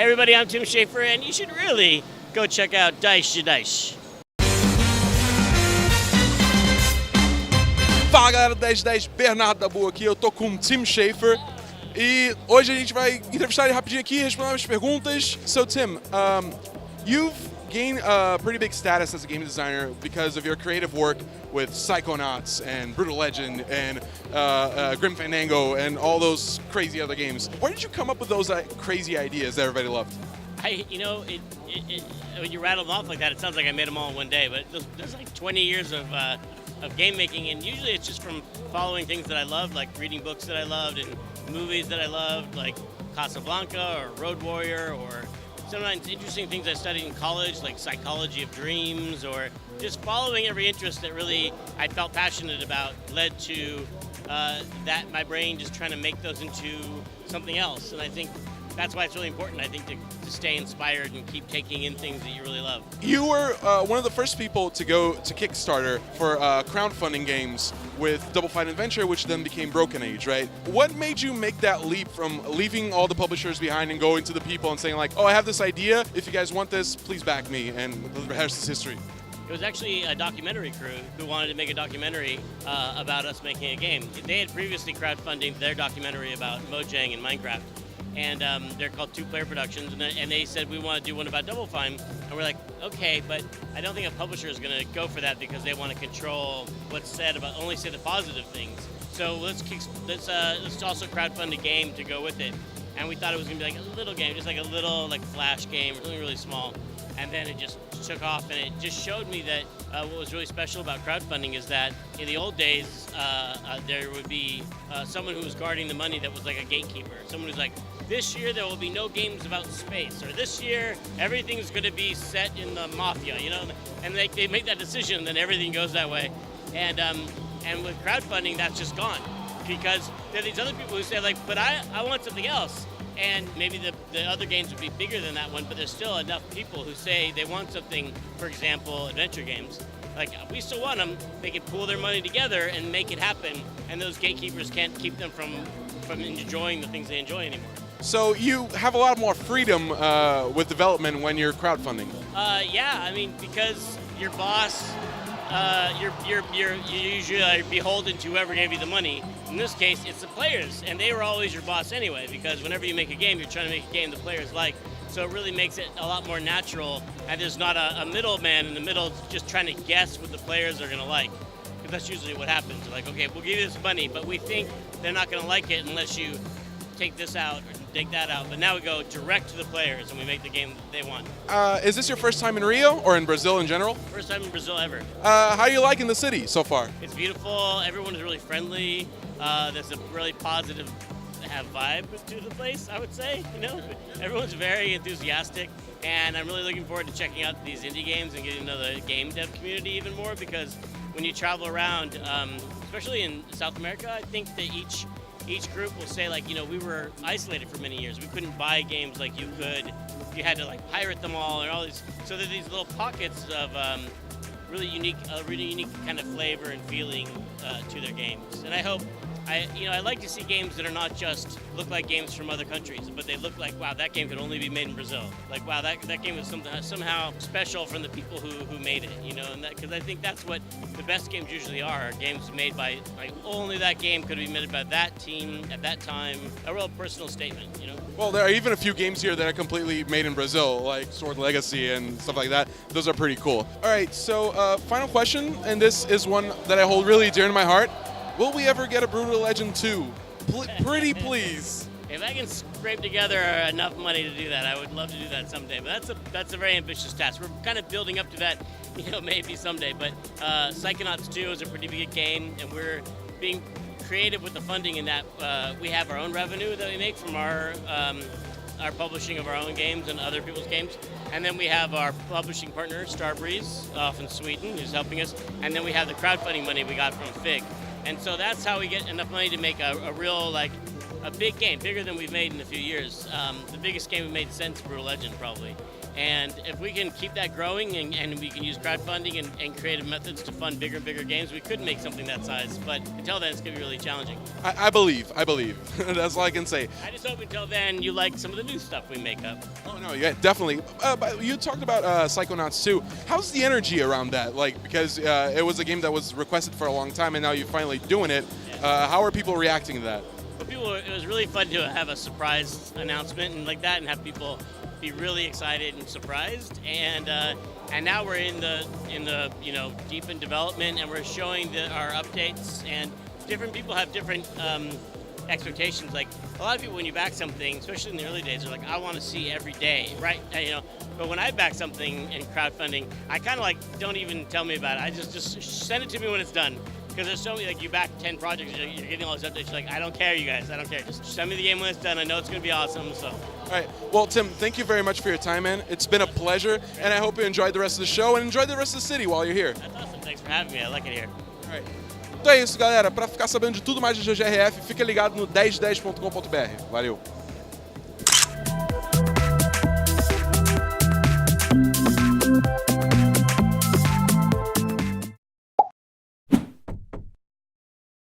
Hey everybody, I'm Tim Schafer, and you should really go check out Dice de Dice. Fala galera do 1010, Bernardo da Boa aqui, eu tô com o Tim Schafer e hoje a gente vai entrevistar ele rapidinho aqui e responder umas perguntas. So Tim, you've gained a pretty big status as a game designer because of your creative work with Psychonauts and Brewery Legend and Grim Fandango and all those crazy other games. Where did you come up with those crazy ideas that everybody loved? When you rattle them off like that, it sounds like I made them all in one day, but there's like 20 years of game making, and usually it's just from following things that I loved, like reading books that I loved and movies that I loved, like Casablanca or Road Warrior, or sometimes interesting things I studied in college, like psychology of dreams, or just following every interest that really I felt passionate about led to that my brain just trying to make those into something else. And I think that's why it's really important, I think, to stay inspired and keep taking in things that you really love. You were one of the first people to go to Kickstarter for crowdfunding games with Double Fine Adventure, which then became Broken Age, right? What made you make that leap from leaving all the publishers behind and going to the people and saying like, oh, I have this idea, if you guys want this, please back me, and the rest is history? It was actually a documentary crew who wanted to make a documentary about us making a game. They had previously crowdfunded their documentary about Mojang and Minecraft. And they're called Two Player Productions, and they said, we want to do one about Double Fine. And we're like, okay, but I don't think a publisher is going to go for that because they want to control what's said about, only say the positive things. So let's also crowdfund a game to go with it. And we thought it was going to be like a little game, just like a little like flash game, really, really small. And then it just took off, and it just showed me that what was really special about crowdfunding is that in the old days, there would be someone who was guarding the money that was like a gatekeeper. Someone who's like, this year there will be no games about space, or this year everything's going to be set in the mafia, you know? And they make that decision, and then everything goes that way. And with crowdfunding, that's just gone, because there are these other people who say like, but I want something else. And maybe the other games would be bigger than that one, but there's still enough people who say they want something, for example, adventure games. Like, we still want them, they can pool their money together and make it happen, and those gatekeepers can't keep them from enjoying the things they enjoy anymore. So you have a lot more freedom with development when you're crowdfunding. Yeah, I mean, because your boss, you're usually beholden to whoever gave you the money. In this case, it's the players, and they were always your boss anyway, because whenever you make a game, you're trying to make a game the players like. So it really makes it a lot more natural, and there's not a middleman in the middle just trying to guess what the players are going to like. Because that's usually what happens. They're like, okay, we'll give you this money, but we think they're not going to like it unless you take this out or take that out. But now we go direct to the players and we make the game they want. Is this your first time in Rio or in Brazil in general? First time in Brazil ever. How are you liking the city so far? It's beautiful. Everyone is really friendly. There's a really positive vibe to the place, I would say. You know, everyone's very enthusiastic, and I'm really looking forward to checking out these indie games and getting to know the game dev community even more, because when you travel around, especially in South America, I think that each group will say, like, you know, we were isolated for many years. We couldn't buy games like you could. You had to like pirate them all and all these. So there are these little pockets of really unique kind of flavor and feeling to their games. And I hope, I like to see games that are not just look like games from other countries, but they look like, wow, that game could only be made in Brazil. Like, wow, that game was somehow special from the people who made it, you know, and that, because I think that's what the best games usually are games made by, like, only that game could be made by that team at that time, a real personal statement, you know. Well, there are even a few games here that are completely made in Brazil, like Sword Legacy and stuff like that. Those are pretty cool. All right, so final question, and this is one that I hold really dear to my heart. Will we ever get a Brewery Legend 2? Pretty please. If I can scrape together enough money to do that, I would love to do that someday. But that's a very ambitious task. We're kind of building up to that, you know, maybe someday. But Psychonauts 2 is a pretty big game, and we're being creative with the funding in that we have our own revenue that we make from our publishing of our own games and other people's games. And then we have our publishing partner, Starbreeze, off in Sweden, who's helping us. And then we have the crowdfunding money we got from FIG. And so that's how we get enough money to make a real, like, a big game, bigger than we've made in a few years. The biggest game we made since Brewery Legend, probably. And if we can keep that growing and we can use crowdfunding and creative methods to fund bigger and bigger games, we could make something that size. But until then, it's going to be really challenging. I believe. That's all I can say. I just hope until then you like some of the new stuff we make up. Oh, no, yeah, definitely. But you talked about Psychonauts 2. How's the energy around that? Like, because it was a game that was requested for a long time, and now you're finally doing it. Yeah. How are people reacting to that? Well, it was really fun to have a surprise announcement and like that, and have people be really excited and surprised. And now we're in the deep in development, and we're showing our updates. And different people have different expectations. Like a lot of people, when you back something, especially in the early days, are like, I want to see every day, right? But when I back something in crowdfunding, I kind of like don't even tell me about it. I just send it to me when it's done. Because there's so many, like you back 10 projects, you're getting all these updates, you're like, I don't care, you guys, I don't care. Just send me the game when it's done. I know it's going to be awesome, so. All right. Well, Tim, thank you very much for your time, man. It's been a pleasure, and I hope you enjoyed the rest of the show and enjoy the rest of the city while you're here. That's awesome. Thanks for having me. I like it here. All right. Então é isso, galera. Para ficar sabendo de tudo mais de GGRF, fica ligado no 1010.com.br. Valeu.